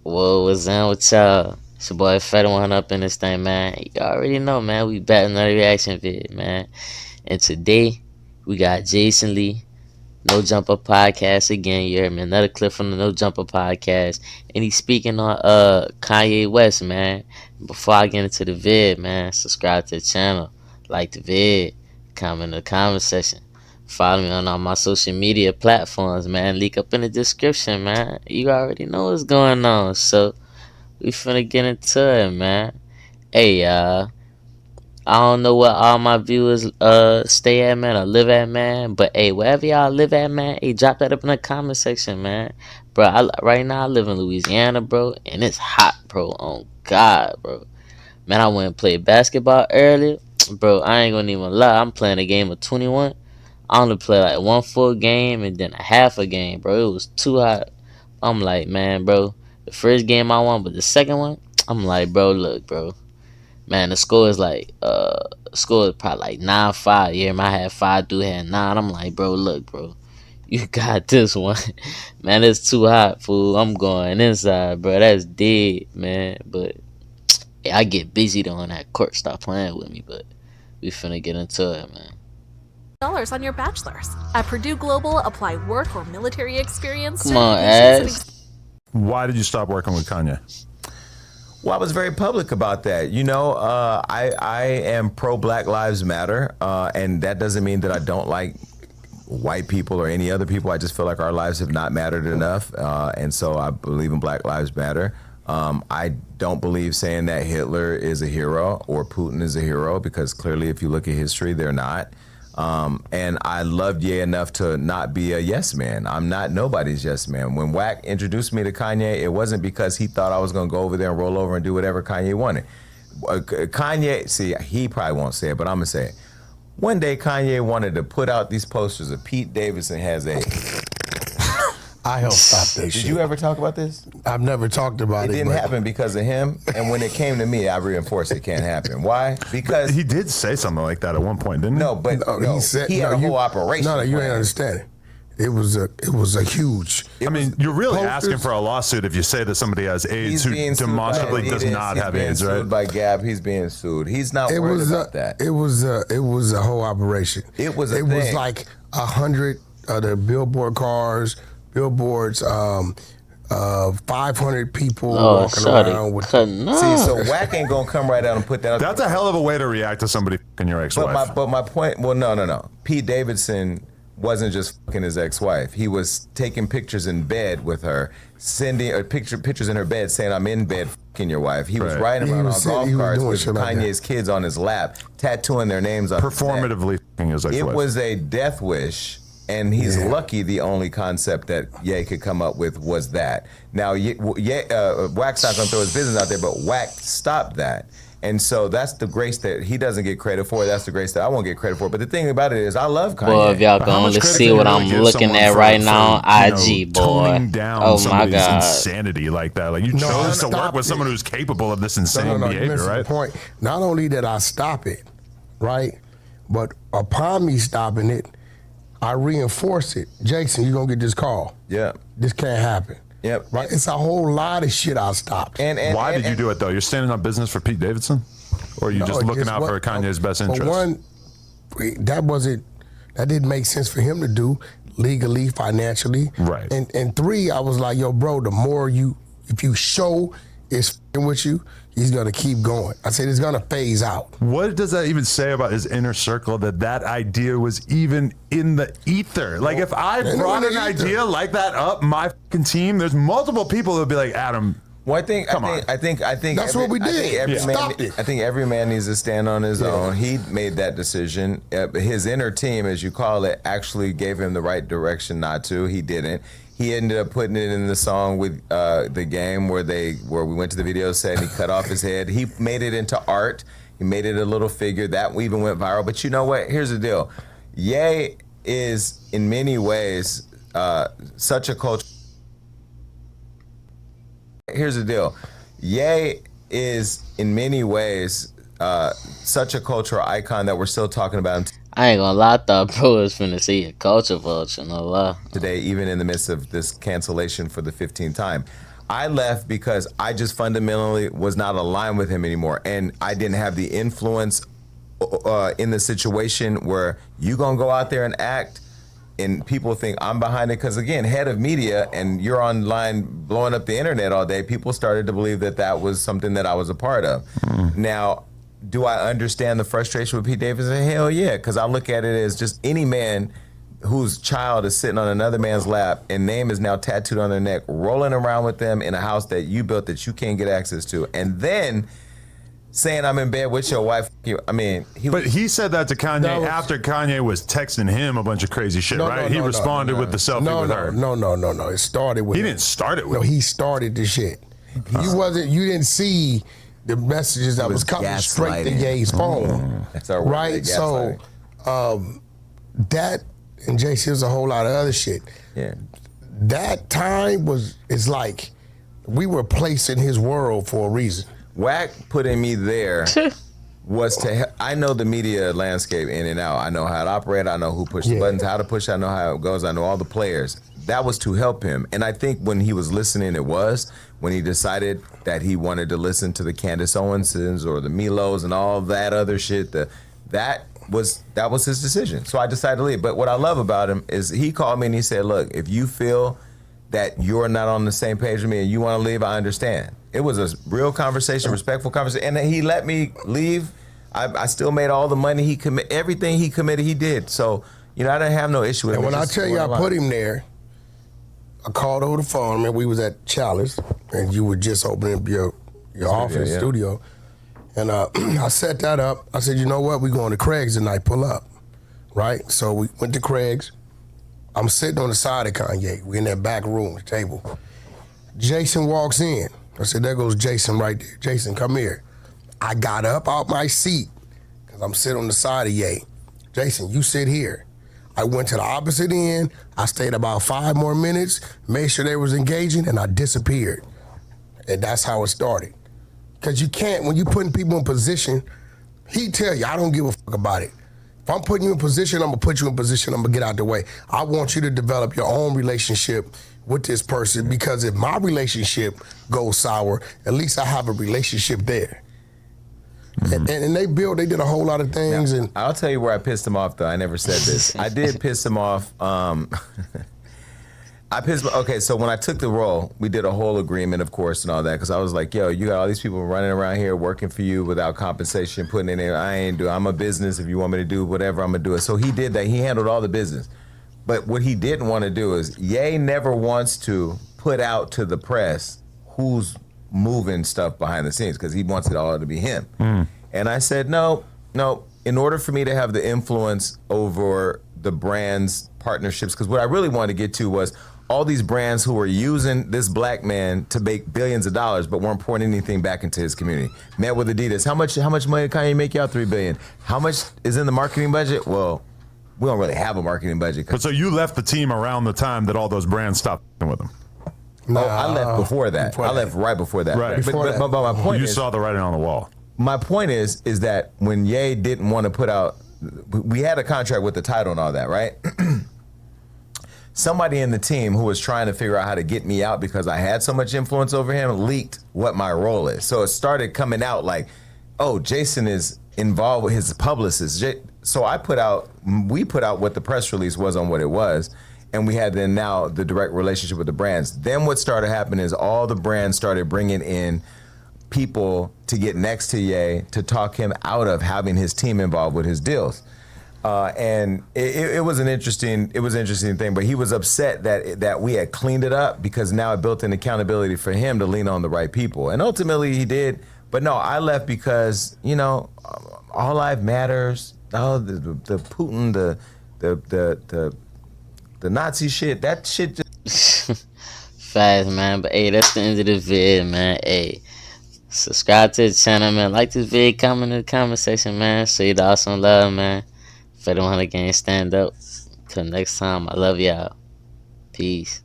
Whoa, what's up with y'all? It's your boy Fetti100 up in this thing, man. You already know, man. We back with another reaction vid, man. And today, we got Jason Lee, No Jumper Podcast again. You heard me, another clip from the No Jumper Podcast. And he's speaking on Kanye West, man. Before I get into the vid, man, subscribe to the channel, like the vid, comment in the comment section. Follow me on all my social media platforms, man. Link up in the description, man. You already know what's going on. So, we finna get into it, man. Hey, I don't know where all my viewers stay at, man, or live at, man. But hey, wherever y'all live at, man, hey, drop that up in the comment section, man. Bro, right now I live in Louisiana, bro, and it's hot, bro. On God, bro. Man, I went and played basketball earlier, bro. I ain't gonna even lie. I'm playing a game of 21. I only play like one full game and then a half a game, bro. It was too hot. I'm like, man, bro. The first game I won, but the second one, I'm like, bro, look, bro. Man, the score is like, score is probably like 9-5. Yeah, I had 5, dude had 9. I'm like, bro, look, bro. You got this one. Man, it's too hot, fool. I'm going inside, bro. That's dead, man. But yeah, I get busy though on that court. Stop playing with me, but we finna get into it, man. Dollars on your bachelor's. At Purdue Global, apply work or military experience. Come on, Ash. Why did you stop working with Kanye? Well, I was very public about that. You know, I am pro Black Lives Matter, and that doesn't mean that I don't like white people or any other people. I just feel like our lives have not mattered enough, and so I believe in Black Lives Matter. I don't believe saying that Hitler is a hero or Putin is a hero, because clearly if you look at history, they're not. And I loved Ye enough to not be a yes man. I'm not nobody's yes man. When Wack introduced me to Kanye, it wasn't because he thought I was going to go over there and roll over and do whatever Kanye wanted. Kanye, see, he probably won't say it, but I'm going to say it. One day Kanye wanted to put out these posters of Pete Davidson has a... I helped stop that shit. Did you ever talk about this? I've never talked about it. It didn't happen because of him, and when it came to me, I reinforced it can't happen. Why? Because he did say something like that at one point, didn't he? No, but he had a whole operation. No, you ain't understanding. It was a huge. I mean, you're really asking for a lawsuit if you say that somebody has AIDS who demonstrably does not have AIDS, right? Sued by Gab, he's being sued. He's not worried about that. It was a whole operation. It was a thing. It was like 100 of the billboard cars. Billboards, 500 people walking around with. See, so Wack ain't gonna come right out and put that up. That's a hell of a way to react to somebody fucking your ex-wife. But my point, well, no. Pete Davidson wasn't just fucking his ex-wife. He was taking pictures in bed with her, sending pictures in her bed saying, "I'm in bed fucking your wife." He was riding around on golf carts with Kanye's kids on his lap, tattooing their names on performatively fucking his ex-wife. It was a death wish. And he's lucky the only concept that Ye could come up with was that. Now, Wack's not going to throw his business out there, but Wack stopped that. And so that's the grace that he doesn't get credit for. That's the grace that I won't get credit for. But the thing about it is I love Kanye. Boy, if y'all going to see what I'm looking at right now on IG, boy. Toning down oh my God. Insanity like that. Like you chose to work with someone who's capable of this insane behavior, right? The point. Not only did I stop it, right, but upon me stopping it, I reinforce it. Jason, you're going to get this call. Yeah. This can't happen. Yep. Right? It's a whole lot of shit I stopped. Why did you do it, though? You're standing on business for Pete Davidson? Or are you just looking out for Kanye's best interest? One, that didn't make sense for him to do legally, financially. Right. And 3, I was like, yo, bro, the more if you show it's with you, he's gonna keep going. I said it's gonna phase out. What does that even say about his inner circle that idea was even in the ether? Like if I brought an idea like that up my fucking team, there's multiple people who would be like, Adam. Well, I think that's what we did. I think every man needs to stand on his own. He made that decision. His inner team, as you call it, actually gave him the right direction not to. He didn't. He ended up putting it in the song with the game where we went to the video set and he cut off his head. He made it into art. He made it a little figure that even went viral. But you know what? Here's the deal. Ye is in many ways such a culture. Here's the deal. Ye is in many ways such a cultural icon that we're still talking about him I ain't gonna lie, I thought bro was finna see a culture vulture, no lie. today, even in the midst of this cancellation for the 15th time. I left because I just fundamentally was not aligned with him anymore, and I didn't have the influence in the situation where you gonna go out there and act, and people think I'm behind it. Because again, head of media, and you're online blowing up the internet all day. People started to believe that that was something that I was a part of. Now, do I understand the frustration with Pete Davidson? Hell yeah, because I look at it as just any man whose child is sitting on another man's lap and name is now tattooed on their neck, rolling around with them in a house that you built that you can't get access to, and then saying I'm in bed with your wife. I mean, he said that to Kanye after Kanye was texting him a bunch of crazy shit, right? He responded with the selfie with her. No. It started with. He didn't start it with. No, he started the shit. You didn't see the messages that was coming straight to Ye's phone. That's our word, right? So that. And JC, there's a whole lot of other shit. Yeah. That time is like we were placed in his world for a reason. Wack putting me there was to I know the media landscape in and out. I know how it operates. I know who pushes the buttons, how to push. I know how it goes. I know all the players. That was to help him. And I think when he was listening, when he decided that he wanted to listen to the Candace Owens's or the Milos and all that other shit, that was his decision. So I decided to leave. But what I love about him is he called me and he said, look, if you feel that you're not on the same page with me and you want to leave, I understand. It was a real conversation, respectful conversation. And he let me leave. I still made all the money everything he committed, he did. So, I didn't have no issue with it. And when I tell you I put him there, I called over the phone, and we was at Chalice, and you were just opening up your office studio. And I set that up. I said, you know what? We're going to Craig's tonight. Pull up. Right? So we went to Craig's. I'm sitting on the side of Kanye. We're in that back room, the table. Jason walks in. I said, there goes Jason right there. Jason, come here. I got up out my seat because I'm sitting on the side of Ye. Jason, you sit here. I went to the opposite end. I stayed about 5 more minutes, made sure they was engaging, and I disappeared. And that's how it started. Because you can't, when you putting people in position, he tell you, I don't give a fuck about it. If I'm putting you in position, I'm going to put you in position, I'm going to get out the way. I want you to develop your own relationship with this person, because if my relationship goes sour, at least I have a relationship there. And they did a whole lot of things. Now, and I'll tell you where I pissed him off, though. I never said this. I did piss him off. Okay, so when I took the role, we did a whole agreement, of course, and all that, because I was like, yo, you got all these people running around here working for you without compensation, putting in there. I'm a business. If you want me to do whatever, I'm going to do it. So he did that. He handled all the business. But what he didn't want to do is, Ye never wants to put out to the press who's moving stuff behind the scenes, because he wants it all to be him. And I said, no. In order for me to have the influence over the brand's partnerships, because what I really wanted to get to was all these brands who were using this black man to make billions of dollars, but weren't pouring anything back into his community. Met with Adidas. How much money did Kanye make y'all? $3 billion. How much is in the marketing budget? Well, we don't really have a marketing budget. But so you left the team around the time that all those brands stopped with them. No, I left before that. I left right before that. Right. But my point is, you saw the writing on the wall. My point is that when Ye didn't want to put out, we had a contract with the title and all that, right? Somebody in the team who was trying to figure out how to get me out because I had so much influence over him leaked what my role is. So it started coming out like, oh, Jason is involved with his publicist. So we put out what the press release was on what it was. And we had then now the direct relationship with the brands. Then what started happening is all the brands started bringing in people to get next to Ye to talk him out of having his team involved with his deals. And it was an interesting thing, but he was upset that we had cleaned it up, because now it built in accountability for him to lean on the right people. And ultimately he did. But no, I left because, all life matters. Oh, the Putin, the Nazi shit, that shit just Fast, man. But hey, that's the end of the vid, man. Hey, subscribe to the channel, man. Like this vid, comment in the comment section, man. Show you the awesome love, man. Fetti100 gang, stand up. Till next time, I love y'all. Peace.